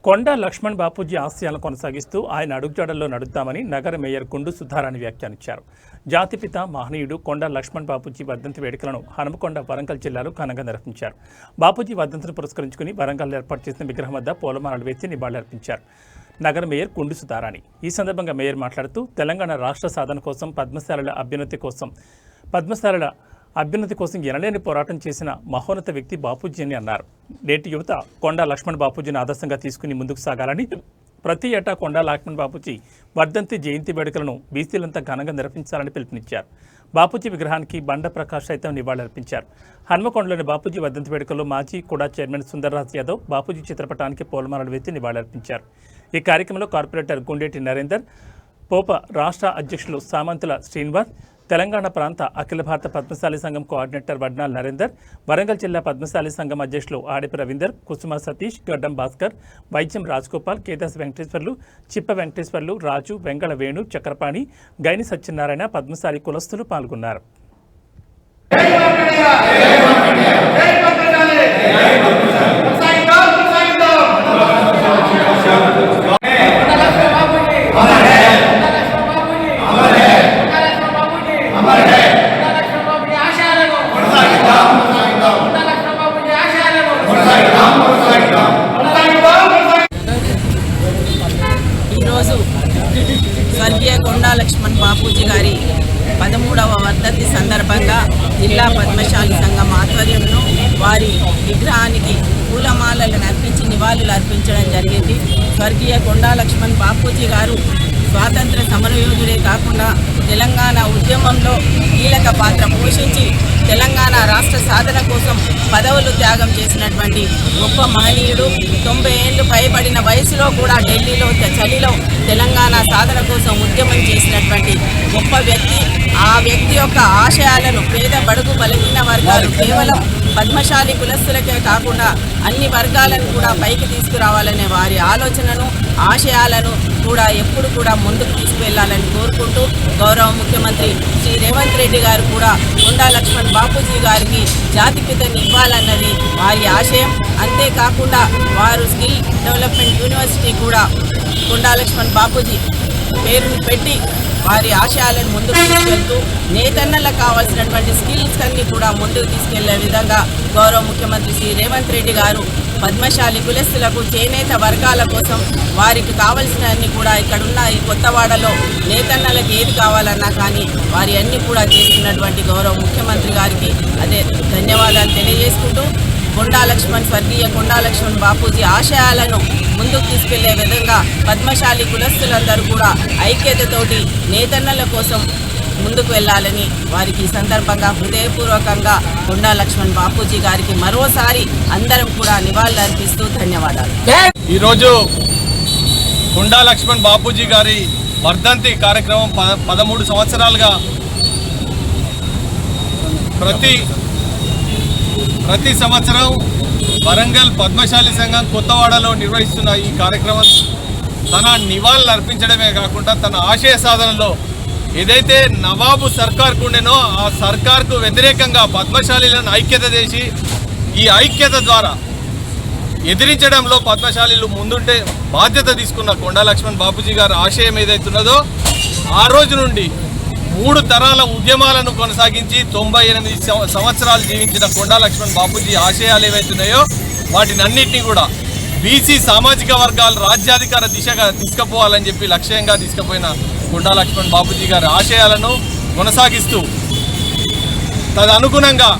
కొండా లక్ష్మణ్ బాపూజీ ఆశయాలను కొనసాగిస్తూ ఆయన అడుగుజాడల్లో నడుద్దామని నగర మేయర్ గుండు సుధారాణి వ్యాఖ్యానించారు. జాతిపిత మహనీయుడు కొండా లక్ష్మణ్ బాపూజీ వర్ధంతి వేడుకలను హనుమకొండ వరంగల్ జిల్లాలో ఘనంగా నిర్వహించారు. బాపూజీ వర్ధంతిని పురస్కరించుకుని వరంగల్ ఏర్పాటు చేసిన విగ్రహం వద్ద పూలమాలలు వేసి నివాళులర్పించారు నగర మేయర్ గుండు సుధారాణి. ఈ సందర్భంగా మేయర్ మాట్లాడుతూ తెలంగాణ రాష్ట్ర సాధన కోసం పద్మశాలల అభ్యున్నతి కోసం ఎనలేని పోరాటం చేసిన మహోన్నత వ్యక్తి బాపూజీ అని అన్నారు. నేటి యువత కొండా లక్ష్మణ్ బాపూజీని ఆదర్శంగా తీసుకుని ముందుకు సాగాలని, ప్రతి ఏటా కొండా లక్ష్మణ్ బాపూజీ వర్ధంతి జయంతి వేడుకలను బీసీలంతా ఘనంగా నిర్వహించాలని పిలుపునిచ్చారు. బాపూజీ విగ్రహానికి బండ ప్రకాష్ సైతం నివాళులర్పించారు. హన్మకొండలోని బాపూజీ వర్ధంతి వేడుకల్లో మాజీ కూడా చైర్మన్ సుందర్రాజ్ యాదవ్ బాపూజీ చిత్రపటానికి పూలమాలలు వేసి నివాళులర్పించారు. ఈ కార్యక్రమంలో కార్పొరేటర్ గుండేటి నరేందర్, పోప రాష్ట్ర అధ్యక్షులు సామంతుల శ్రీనివాస్, తెలంగాణ ప్రాంత అఖిల భారత పద్మశాలి సంఘం కోఆర్డినేటర్ వడ్నాల్ నరేందర్, వరంగల్ జిల్లా పద్మశాలి సంఘం అధ్యక్షులు ఆడిపు రవీందర్, కుసుమ సతీష్, గడ్డం భాస్కర్, వైద్యం రాజగోపాల్, కేదాస్ వెంకటేశ్వర్లు, చిప్ప వెంకటేశ్వర్లు, రాజు, వెంగళ వేణు, చక్రపాణి, గైని సత్యనారాయణ, పద్మశాలి కులస్తులు పాల్గొన్నారు. స్వర్గీయ కొండా లక్ష్మణ్ బాపూజీ గారి 13వ వర్ధంతి సందర్భంగా జిల్లా పద్మశాలి సంఘం ఆధ్వర్యంలో వారి విగ్రహానికి పూలమాలలను అర్పించి నివాళులు అర్పించడం జరిగింది. స్వర్గీయ కొండా లక్ష్మణ్ బాపూజీ గారు స్వాతంత్ర సమరయోధుడే కాకుండా తెలంగాణ ఉద్యమంలో కీలక పాత్ర పోషించి తెలంగాణ రాష్ట్ర సాధన కోసం పదవులు త్యాగం చేసినటువంటి గొప్ప మహనీయుడు. 90 ఏళ్లు పైబడిన వయసులో కూడా ఢిల్లీలో చలిలో తెలంగాణ సాధన కోసం ఉద్యమం చేసినటువంటి గొప్ప వ్యక్తి. ఆ వ్యక్తి యొక్క ఆశయాలను పేద బడుగు బలహీన వర్గాలు కేవలం పద్మశాలి కులస్తులకే కాకుండా అన్ని వర్గాలను కూడా పైకి తీసుకురావాలనే వారి ఆలోచనను, ఆశయాలను కూడా ఎప్పుడు కూడా ముందుకు తీసుకువెళ్లాలని కోరుకుంటూ గౌరవ ముఖ్యమంత్రి శ్రీ రేవంత్ రెడ్డి గారు కూడా కొండా లక్ష్మణ్ బాపూజీ గారికి జాతిపితని ఇవ్వాలన్నది వారి ఆశయం. అంతేకాకుండా వారు స్కిల్ డెవలప్మెంట్ యూనివర్సిటీ కూడా కొండా లక్ష్మణ్ బాపూజీ పేరుని పెట్టి వారి ఆశయాలను ముందుకు తీసుకెళ్తూ నేతన్నలకు కావాల్సినటువంటి స్కిల్స్ అన్ని కూడా ముందుకు తీసుకెళ్లే విధంగా గౌరవ ముఖ్యమంత్రి శ్రీ రేవంత్ రెడ్డి గారు పద్మశాలి కులస్తులకు, చేనేత వర్గాల కోసం వారికి కావలసిన అన్ని కూడా ఇక్కడున్న ఈ కొత్తవాడలో నేతన్నలకు ఏది కావాలన్నా కానీ వారి అన్ని కూడా చేస్తున్నటువంటి గౌరవ ముఖ్యమంత్రి గారికి అదే ధన్యవాదాలు తెలియజేసుకుంటూ స్వర్గీయ కొండా లక్ష్మణ్ బాపూజీ ఆశయాలను ముందుకు తీసుకెళ్లే విధంగా పద్మశాలి కులస్తులందరూ కూడా ఐక్యతతోటి నేతన్నల కోసం ముందుకు వెళ్ళాలని వారికి ఈ సందర్భంగా హృదయపూర్వకంగా కొండా లక్ష్మణ్ బాపూజీ గారికి మరోసారి అందరం కూడా నివాళులు అర్పిస్తూ ధన్యవాదాలు. ఈరోజు కొండా లక్ష్మణ్ బాపూజీ గారి వర్ధంతి కార్యక్రమం 13 సంవత్సరాలుగా ప్రతి సంవత్సరం వరంగల్ పద్మశాలి సంఘం కొత్తవాడలో నిర్వహిస్తున్న ఈ కార్యక్రమం తన నివాళులు అర్పించడమే కాకుండా తన ఆశయ సాధనలో ఏదైతే నవాబు సర్కార్కు ఉండేనో ఆ సర్కార్కు వ్యతిరేకంగా పద్మశాలీలను ఐక్యత చేసి ఈ ఐక్యత ద్వారా ఎదిరించడంలో పద్మశాలీలు ముందుంటే బాధ్యత తీసుకున్న కొండా లక్ష్మణ్ బాపూజీ గారి ఆశయం ఏదైతున్నదో ఆ రోజు నుండి 3 తరాల ఉద్యమాలను కొనసాగించి 98 సంవత్సరాలు జీవించిన కొండా లక్ష్మణ్ బాపూజీ ఆశయాలు ఏవైతున్నాయో వాటిని అన్నింటినీ కూడా బీసీ సామాజిక వర్గాలు రాజ్యాధికార దిశగా తీసుకుపోవాలని చెప్పి లక్ష్యంగా తీసుకుపోయిన కొండా లక్ష్మణ్ బాపూజీ గారి ఆశయాలను కొనసాగిస్తూ తదనుగుణంగా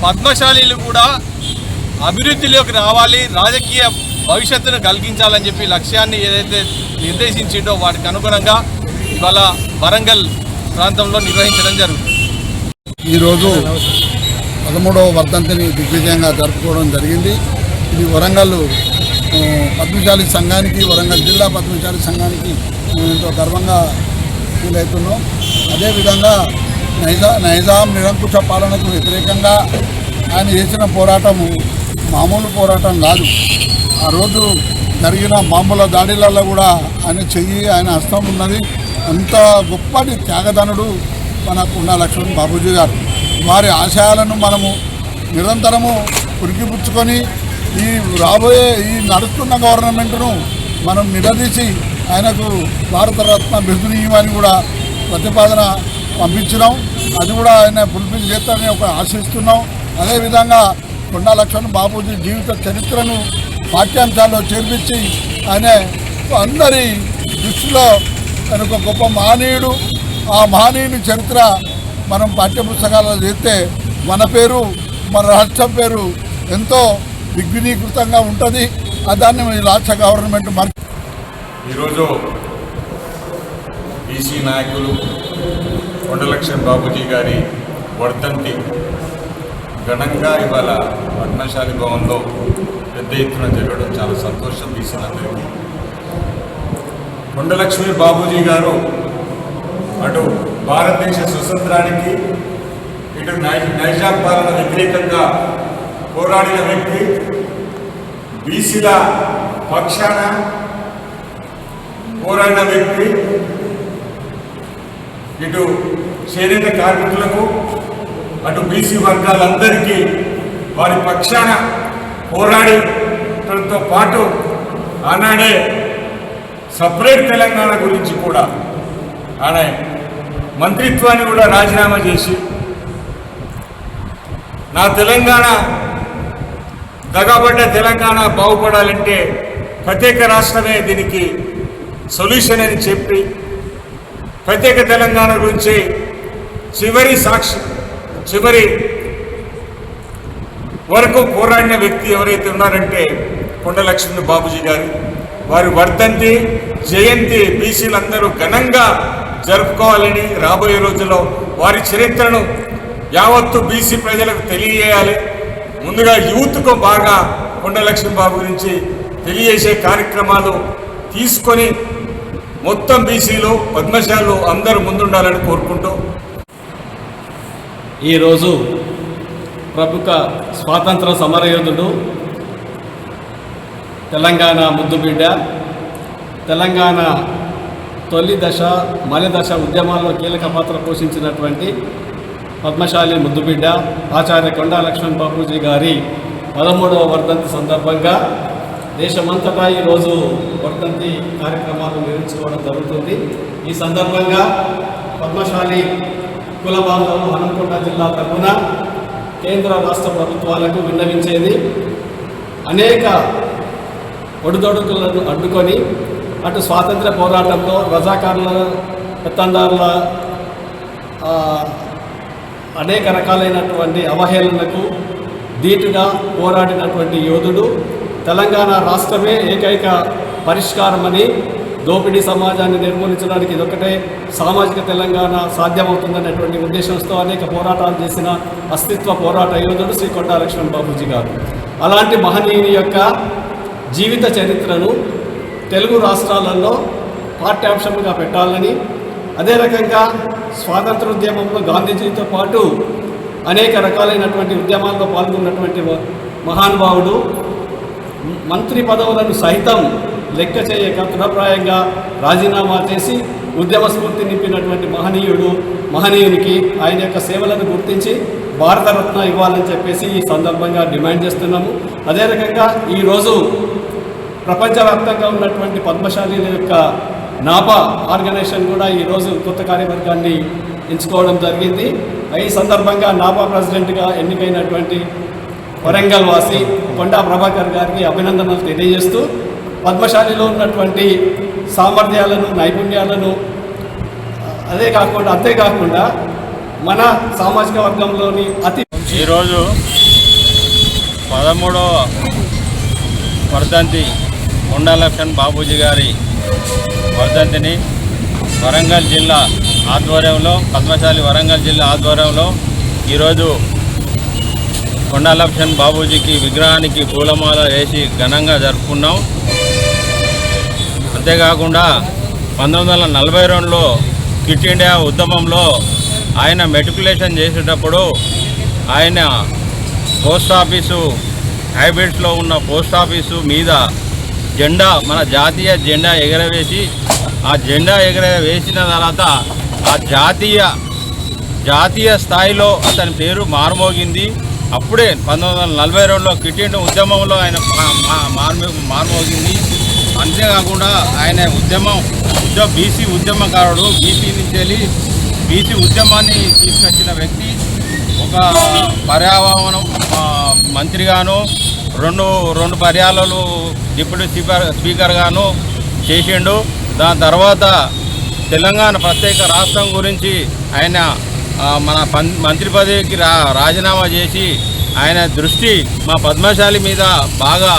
పద్మశాలీలు కూడా అభివృద్ధిలోకి రావాలి, రాజకీయ భవిష్యత్తును కలిగించాలని చెప్పి లక్ష్యాన్ని ఏదైతే నిర్దేశించిండో వాటికి అనుగుణంగా ఇవాళ వరంగల్ ప్రాంతంలో నిర్వహించడం జరుగుతుంది. ఈరోజు 13వ వర్ధంతిని దిగ్విజయంగా జరుపుకోవడం జరిగింది. ఇది వరంగల్ పద్మశాలి సంఘానికి, వరంగల్ జిల్లా పద్మశాలి సంఘానికి ఎంతో గర్వంగా ఫీల్ అవుతున్నాం. అదేవిధంగా నైజాం నిరంకుశ పాలనకు వ్యతిరేకంగా ఆయన చేసిన పోరాటము మామూలు పోరాటం కాదు. ఆ రోజు జరిగిన మామూలు దాడులలో కూడా ఆయన హస్తం ఉన్నది. అంత గొప్పటి త్యాగధనుడు మన కొండా లక్ష్మణ్ బాపూజీ గారు. వారి ఆశయాలను మనము నిరంతరము పురికిపుచ్చుకొని ఈ రాబోయే ఈ నడుస్తున్న గవర్నమెంట్ను మనం నిలదీసి ఆయనకు భారతరత్న బిరుదునియమని కూడా ప్రతిపాదన పంపించినాం. అది కూడా ఆయన ఫుల్ఫిల్ చేస్తారని ఆశిస్తున్నాం. అదేవిధంగా కొండా లక్ష్మణ్ బాపూజీ జీవిత చరిత్రను పాఠ్యాంశాల్లో చేర్పించి ఆయన అందరి దృష్టిలో ఆయన ఒక గొప్ప మహనీయుడు. ఆ మహనీయుని చరిత్ర మనం పాఠ్యపుస్తకాలలో చేస్తే మన పేరు మన రాష్ట్రం పేరు ఎంతో దిగ్వినీకృతంగా ఉంటుంది. దాన్ని ఈ రాష్ట్ర గవర్నమెంట్ ఈరోజు బీసీ నాయకులు కొండా లక్ష్మణ్ బాపూజీ గారి వర్ధంతి ఘనంగా ఇవాళ పద్మశాలి భవన్లో పెద్ద ఎత్తున జరగడం చాలా సంతోషం బీసీలందరికీ. కొండా లక్ష్మణ్ బాపూజీ గారు అటు భారతదేశ స్వతంత్రానికి ఇటు నైజాం పాలన వ్యతిరేకంగా పోరాడిన వ్యక్తి, బీసీల పక్షాన పోరాడిన వ్యక్తి, ఇటు చేనేత కార్మికులకు అటు బీసీ వర్గాలందరికీ వారి పక్షాన పోరాడితో పాటు ఆనాడే సపరేట్ తెలంగాణ గురించి కూడా ఆయన మంత్రిత్వాన్ని కూడా రాజీనామా చేసి నా తెలంగాణ దగాబడ్డ తెలంగాణ బాగుపడాలంటే ప్రత్యేక రాష్ట్రమే దీనికి సొల్యూషన్ అని చెప్పి ప్రత్యేక తెలంగాణ గురించి చివరి వరకు పోరాడిన వ్యక్తి ఎవరైతే ఉన్నారంటే కొండా లక్ష్మణ్ బాపూజీ గారు. వారి వర్ధంతి జయంతి బీసీలందరూ ఘనంగా జరుపుకోవాలని, రాబోయే రోజుల్లో వారి చరిత్రను యావత్తు బీసీ ప్రజలకు తెలియజేయాలి. ముందుగా యూత్కు బాగా కొండా లక్ష్మణ్ బాబు గురించి తెలియజేసే కార్యక్రమాలు తీసుకొని మొత్తం బీసీలు పద్మశాలు అందరూ ముందుండాలని కోరుకుంటూ ఈరోజు ప్రముఖ స్వాతంత్ర సమరయోధుడు, తెలంగాణ ముద్దుబిడ్డ, తెలంగాణ తొలి దశ మలి దశ ఉద్యమాల్లో కీలక పాత్ర పోషించినటువంటి పద్మశాలి ముద్దుబిడ్డ ఆచార్య కొండా లక్ష్మణ్ బాపూజీ గారి 13వ వర్ధంతి సందర్భంగా దేశమంతటా ఈరోజు వర్ధంతి కార్యక్రమాలు నిర్వహించుకోవడం జరుగుతుంది. ఈ సందర్భంగా పద్మశాలి కుల బాంధవులు హనుమకొండ జిల్లా తరఫున కేంద్ర రాష్ట్ర ప్రభుత్వాలకు విన్నవించేది, అనేక ఒడిదొడుకులను అడ్డుకొని అటు స్వాతంత్ర పోరాటంలో రజాకారుల పెత్తందారుల అనేక రకాలైనటువంటి అవహేళనకు ధీటుగా పోరాడినటువంటి యోధుడు. తెలంగాణ రాష్ట్రమే ఏకైక పరిష్కారమని, దోపిడీ సమాజాన్ని నిర్మూలించడానికి ఇదొక్కటే సామాజిక తెలంగాణ సాధ్యమవుతుందనేటువంటి ఉద్దేశంతో అనేక పోరాటాలు చేసిన అస్తిత్వ పోరాట యోధుడు శ్రీ కొండా లక్ష్మణ్ బాపూజీ గారు. అలాంటి మహనీయుని యొక్క జీవిత చరిత్రను తెలుగు రాష్ట్రాలలో పాఠ్యాంశంగా పెట్టాలని, అదే రకంగా స్వాతంత్రోద్యమంలో గాంధీజీతో పాటు అనేక రకాలైనటువంటి ఉద్యమాల్లో పాల్గొన్నటువంటి మహానుభావుడు, మంత్రి పదవులను సైతం లెక్క చేయక తృణప్రాయంగా రాజీనామా చేసి ఉద్యమ స్ఫూర్తి నింపినటువంటి మహనీయునికి ఆయన యొక్క సేవలను గుర్తించి భారతరత్న ఇవ్వాలని చెప్పేసి ఈ సందర్భంగా డిమాండ్ చేస్తున్నాము. అదే రకంగా ఈరోజు ప్రపంచవ్యాప్తంగా ఉన్నటువంటి పద్మశాలీల యొక్క నాపా ఆర్గనైజేషన్ కూడా ఈరోజు కొత్త కార్యవర్గాన్ని ఎంచుకోవడం జరిగింది. ఈ సందర్భంగా నాపా ప్రెసిడెంట్గా ఎన్నికైనటువంటి వరంగల్ వాసి కొండా ప్రభాకర్ గారికి అభినందనలు తెలియజేస్తూ, పద్మశాలిలో ఉన్నటువంటి సామర్థ్యాలను, నైపుణ్యాలను అంతేకాకుండా మన సామాజిక వర్గంలోని ఈరోజు 13వ వర్ధంతి కొండా లక్ష్మణ్ బాపూజీ గారి వర్ధంతిని వరంగల్ జిల్లా ఆధ్వర్యంలో, పద్మశాలి వరంగల్ జిల్లా ఆధ్వర్యంలో ఈరోజు కొండా లక్ష్మణ్ బాపూజీకి విగ్రహానికి పూలమాల వేసి ఘనంగా జరుపుకున్నాం. అంతేకాకుండా 1942లో క్విట్ ఇండియా ఉద్యమంలో ఆయన మెట్రికులేషన్ చేసేటప్పుడు ఆయన పోస్ట్ ఆఫీసు హైబ్రిడ్స్లో ఉన్న పోస్ట్ ఆఫీసు మీద జెండా, మన జాతీయ జెండా ఎగరవేసి, ఆ జెండా ఎగరవేసిన తర్వాత ఆ జాతీయ స్థాయిలో అతని పేరు మారుమోగింది. అప్పుడే 1942లో క్విట్ ఇండియా ఉద్యమంలో ఆయన మార్మోగింది. అంతేకాకుండా ఆయన బీసీ ఉద్యమకారుడు. బీసీ నుంచి వెళ్ళి బీసీ ఉద్యమాన్ని తీసుకొచ్చిన వ్యక్తి. ఒక పర్యావరణం మంత్రిగాను రెండు పర్యాలు డిప్యూటీ స్పీకర్గాను చేసిండు. దాని తర్వాత తెలంగాణ ప్రత్యేక రాష్ట్రం గురించి ఆయన మన మంత్రి పదవికి రాజీనామా చేసి ఆయన దృష్టి మా పద్మశాలి మీద బాగా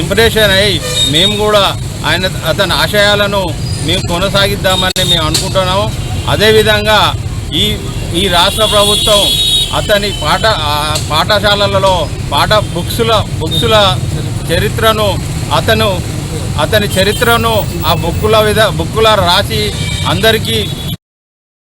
ఇంప్రెషన్ అయ్యి మేము కూడా అతని ఆశయాలను మేము కొనసాగిద్దామని మేము అనుకుంటున్నాము. అదేవిధంగా ఈ రాష్ట్ర ప్రభుత్వం అతని పాఠశాలలలో బుక్సుల చరిత్రను అతని చరిత్రను ఆ బుక్కుల రాసి అందరికీ